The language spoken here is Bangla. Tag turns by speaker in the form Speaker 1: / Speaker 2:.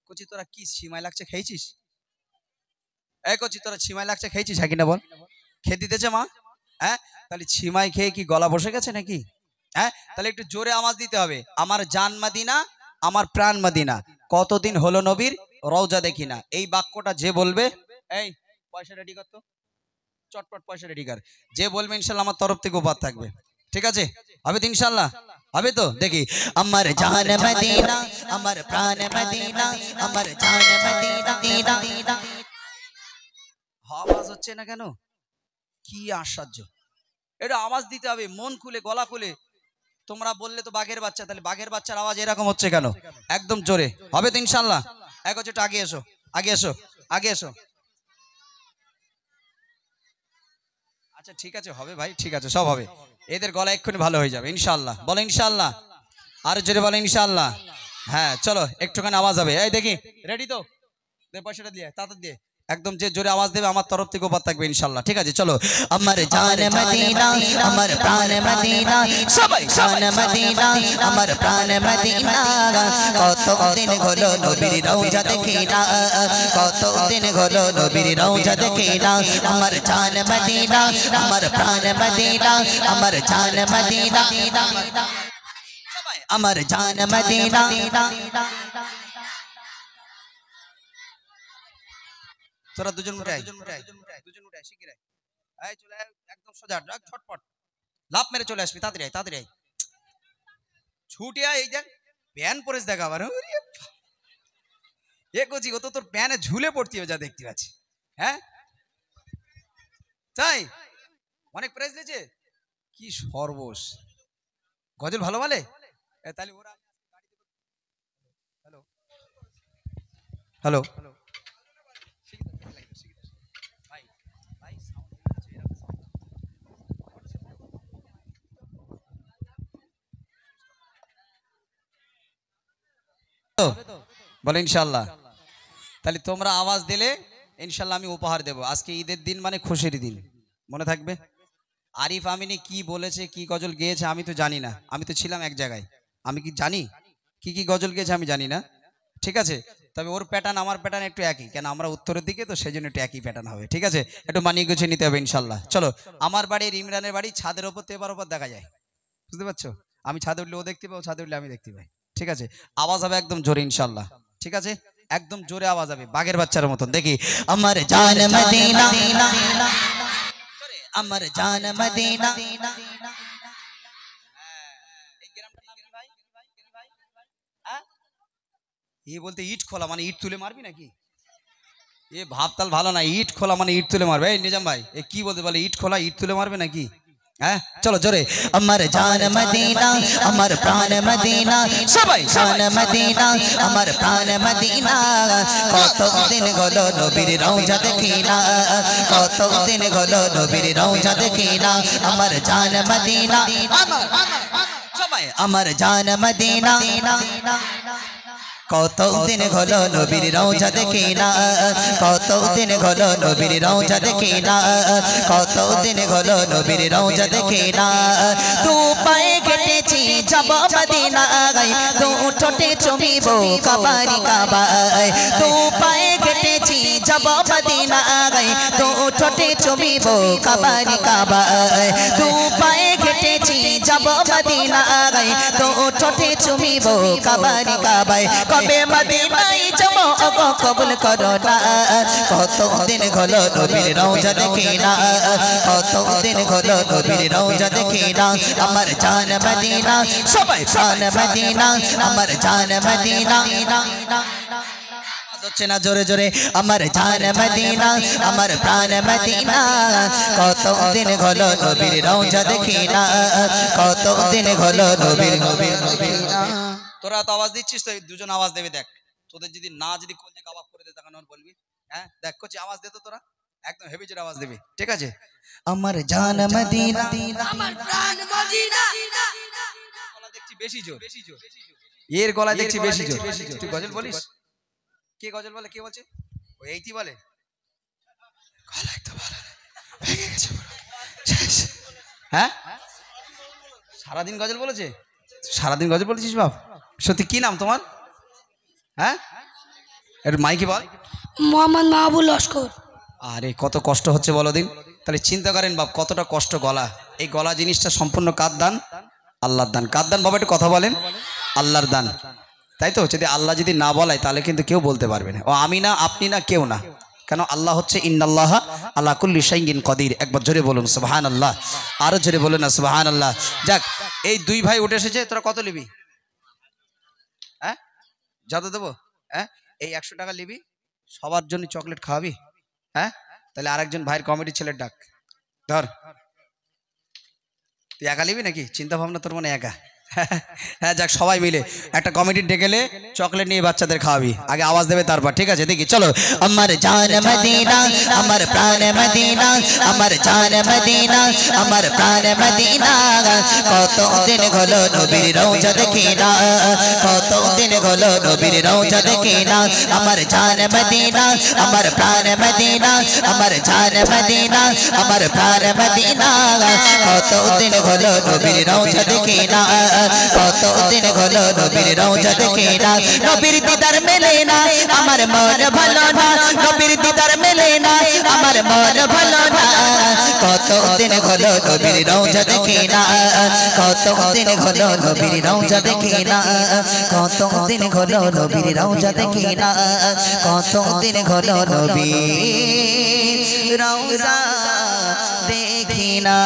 Speaker 1: কচি তোরা কি সিমাই লাগছে খেয়েছিস? এই কচি তোরা সিমাই লাগছে খেয়েছিস? হ্যাঁ কিনা বল। খেয়ে দিতেছে মা? হ্যাঁ, তাহলে সিমাই খেয়ে কি গলা বসে গেছে নাকি? হ্যাঁ, তাহলে একটু জোরে আওয়াজ দিতে হবে। আমার জান মদিনা, আমার প্রাণ মদিনা, কতদিন হলো নবীর রওজা দেখি না। এই বাক্যটা যে বলবে, এই পয়সা রেডি কর তো, চটপট পয়সা রেডি কর। যে বলবে ইনশাল্লাহ আমার তরফ থেকে উপহার থাকবে। ঠিক আছে? হবে তো ইনশাল্লাহ? হবে তো? দেখি। আমার জান মদিনা, আমার প্রাণ মদিনা, আমার জান মদিনা। আওয়াজ হচ্ছে না কেন? কি আশ্চর্য! এটা আওয়াজ দিতে হবে মন খুলে, গলা খুলে। তোমরা বললে তো বাঘের বাচ্চা, তাহলে বাঘের বাচ্চার আওয়াজ এরকম হচ্ছে কেন? একদম জোরে হবে তো ইনশাল্লাহ? এক হচ্ছে, আগে এসো, আগে এসো, আগে এসো। আচ্ছা ঠিক আছে, হবে ভাই, ঠিক আছে, সব হবে। এদের গলা এক্ষুনি ভালো হয়ে যাবে ইনশাল্লাহ। বলো ইনশাল্লাহ। আর জোরে বলো ইনশাল্লাহ। হ্যাঁ চলো, একটুখানি আওয়াজ হবে। এই দেখি, রেডি তো? দে পয়সাটা দিয়ে, তাড়াতাড়ি দিয়ে। একদম যে জোরে আওয়াজ দেবে আমার তরফ থেকে উপহার থাকবে ইনশাল্লাহ। ঠিক আছে চলো। আমার জান মদিনা, আমার প্রাণ মদিনা, সবাই জান মদিনা, আমার প্রাণ মদিনা। কতদিন হলো নবীর রওজা দেখি না, কতদিন হলো নবীর রওজা দেখি না। আমার জান মদিনা, আমার প্রাণ মদিনা, আমার জান মদিনা, সবাই আমার জান মদিনা। তোরা দুজন উঠে আয়, দুজন উঠে আয়, শিগগির আয়। এই চলে আয়, একদম সোজা ঝটপট লাফ মেরে চলে আসবি। তাড়াতাড়ি আয়, তাড়াতাড়ি আয়, ছুটে আয়। এই দেখ প্যান পরেছ, দেখা আবার এ কচি, ও তো তোর প্যানে ঝুলে পড়তি যা দেখতে পাচ্ছি। হ্যাঁ তাই অনেক প্রাইজ দিয়েছে। কি সর্বস! গজল ভালো বলে? তাহলে ওরা হ্যালো হ্যালো বলো ইনশাল্লাহ। তাহলে তোমরা আওয়াজ দিলে ইনশাল্লাহ আমি উপহার দেব। আজকে ঈদের দিন মানে খুশির দিন, মনে থাকবে। আরিফ আমিনী কি বলেছে, কি গজল গেয়েছে আমি তো জানি না। আমি তো ছিলাম এক জায়গায়, আমি কি জানি কি কি গজল গেয়েছে? আমি জানি না। ঠিক আছে, তবে ওর প্যাটার্ন আমার প্যাটার্ন একটু একই, কেন আমরা উত্তরের দিকে তো, সেই জন্য একটু একই প্যাটার্ন হবে। ঠিক আছে, একটু মানিয়ে গুছিয়ে নিতে হবে ইনশাল্লাহ। চলো। আমার বাড়ির ইমরানের বাড়ি ছাদের ওপর, তো এবার ওপর দেখা যায়, বুঝতে পারছো? আমি ছাদে উঠলে ও দেখতে পাই, ও ছাদে উঠলে আমি দেখতে পাই। ঠিক আছে, আওয়াজ হবে একদম জোরে ইনশাল্লাহ। ঠিক আছে, একদম জোরে আওয়াজ হবে, বাঘের বাচ্চার মতন। দেখি। আমার জান মদিনা, আমার জান মদিনা। এ বলতে ইট খোলা মানে ইট তুলে মারবি নাকি? এ ভাবতাল ভালো না, ইট খোলা মানে ইট তুলে মারবে। এই নিজাম ভাই, এ কি বলতে বলে ইট খোলা ইট তুলে মারবে নাকি? হ্যাঁ চলো জোরে। আমার জান মদিনা, আমার প্রাণ মদিনা, সবাই জান মদিনা, আমার প্রাণ মদিনা। কতদিন হলো নবীর রওজা দেখি না, কতদিন হলো নবীর রওজা দেখি না। আমার জান মদিনা, সবাই আমার জান মদিনা। কতদিন হলো নবীর রওজা দেখি না, কতদিন হলো নবীর রওজা দেখি না, কতদিন হলো নবীর রওজা দেখি না। দু পায়ে কেটেছি যাব মদিনায়, দু ঠোঁটে চুমিব কাবারি কাবায়। দু পায়ে কেটেছি যাব মদিনায়, দু ঠোঁটে চুমিব কাবারি কাবায়। দু পায়ে কেটেছি যাব মদিনায়, দু ঠোঁটে চুমিব কাবারি কাবায়। কবে মদিনায় যাব ওগো কবুল করো না, কতদিন হলো নবীর রওজা দেখি না, কতদিন হলো নবীর রওজা দেখি না। আমার জান মদিনা, সবাই প্রাণ মদিনা, আমার জান মদিনা। হচ্ছে না জোরে জোরে। আমার জান মদিনা, আমার প্রাণ মদিনা। কতদিন হলো নবীর রওজা দেখি না, কতদিন হলো নবীর। তোরা তো আওয়াজ দিচ্ছিস, তো দুজন আওয়াজ দেবে। দেখ তোদের যদি না, যদি কলজে কাবাব করে দে তখন বলবি। হ্যাঁ দেখ করছি, আওয়াজ দে তো তোরা, একদম হেভি জোরে আওয়াজ দেবে। ঠিক আছে, আমার জান মদিনা, আমার প্রাণ মদিনা। গলা দেখছি বেশি জোর, এর গলা দেখছি বেশি জোর। তুই গজল বলিস? কে গজল বলে? কে বলছে? ওই এইটি বলে। গলায় তো ভালো ভেঙে গেছে পুরো। হ্যাঁ সারাদিন গজল বলেছে? সারাদিন গজল বলেছিস বাপ?
Speaker 2: সত্যি কি নাম তোমার? হ্যাঁ একটু মাইকে বল।
Speaker 3: মোহাম্মদ মাহবুব লস্কর।
Speaker 2: আরে কত কষ্ট হচ্ছে বলো দিন। তাহলে চিন্তা করেন বাপ কতটা কষ্ট গলা। এই গলা জিনিসটা সম্পূর্ণ কার দান? আল্লাহর দান। কার দান বাবা একটু কথা বলেন? আল্লাহর দান, তাই তো? যদি আল্লাহ যদি না বলায় তাহলে কিন্তু কেউ বলতে পারবে না। ও আমি না, আপনি না, কেউ না। কেন? আল্লাহ হচ্ছে ইন্নাল্লাহা আলা কুল্লি শাইইন কদির। একবার জোরে বলুন সুবহানাল্লাহ, আরো জোরে বলুন না সুবহানাল্লাহ। যাক, এই দুই ভাই উঠে এসেছে, তোরা কত নিবি? হ্যাঁ যত দেবো? হ্যাঁ এই 100 টাকা নিবি, সবার জন্য চকলেট খাওয়াবি। হ্যাঁ তাহলে আরেকজন ভাইয়ের কমিটির ছেলের ডাক ধর। তুই একা নিবি নাকি? চিন্তা ভাবনা তোর মনে একা? হ্যাঁ যাক, সবাই মিলে একটা কমিটি ডেকেলে চকলেট নিয়ে বাচ্চাদের খাওয়াবি। আগে আওয়াজ দেবে তারপর, ঠিক আছে? দেখি চলো।
Speaker 1: আমার জান মদিনা, আমার প্রাণ মদিনা, আমার জান মদিনা, আমার প্রাণ মদিনা। কত দিন হলো নবীর রওজা দেখি না, কত দিন হলো নবীর রওজা দেখি না। আমার জান মদিনা, আমার প্রাণ মদিনা, আমার জান মদিনা, আমার প্রাণ মদিনা। কত দিন হলো নবীর রওজা দেখি না, কত দিন হলো নবীর রওজা দেখি না। নবীর দিদার মেলে না, আমার মন ভালো না। নবীর দিদার মেলে না, আমার মন ভালো না। কত দিন হলো নবীর রওজা দেখি না, কত দিন হলো নবীর রওজা দেখি না, কত দিন হলো নবীর রওজা দেখি না, কত দিন হলো নবীর রওজা দেখি না।